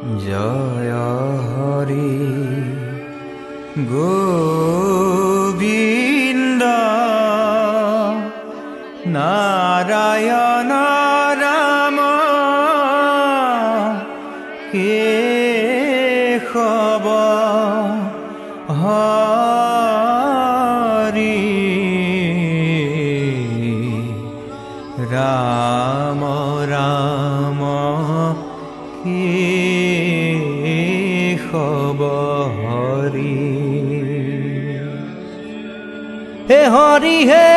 জয় হরি গোবিন্দ নারায়ণ রাম কেশব হরি রাম রাম কেশব হরি হে হরি হে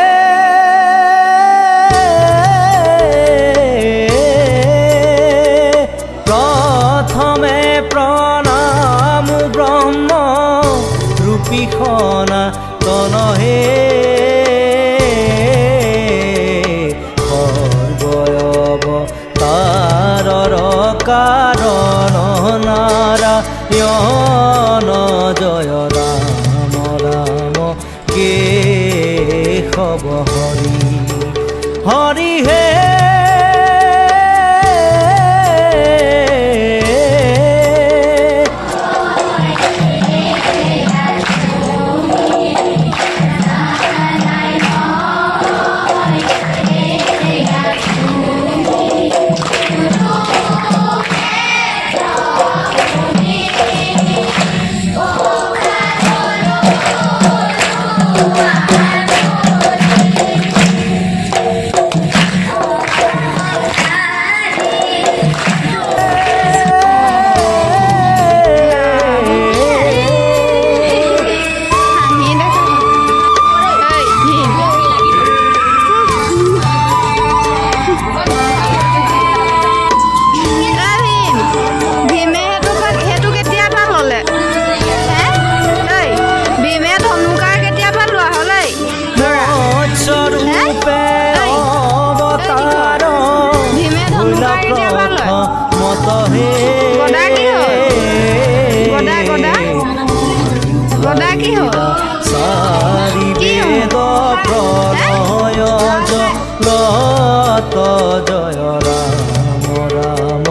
প্রথমে প্রণাম ব্রহ্ম রূপী সনাতন হে সৰ্বয়বতাৰৰ কাৰণ নাৰায়ণ জয় ৰাম ৰাম কেশব হৰি হৰি হে জয় ৰাম ৰাম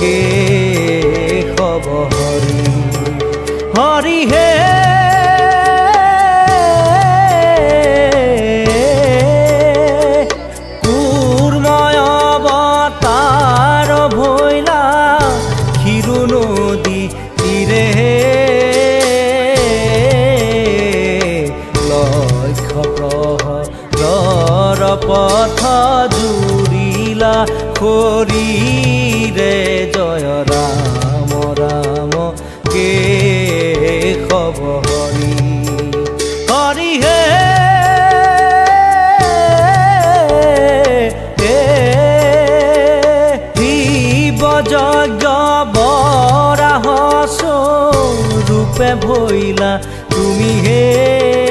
কেশব হৰি হৰি হে কুৰ্ময় অৱতাৰ ভৈলা ক্ষীৰো নদী তীৰে লক্ষ্য প্ৰহৰৰ পথ জুৰিলা খৰিৰে জয় ৰাম ৰাম কেশব হৰি হৰি হে শিৱ যজ্ঞ বৰাহ স্বৰূপে ভৈলা তুমি হে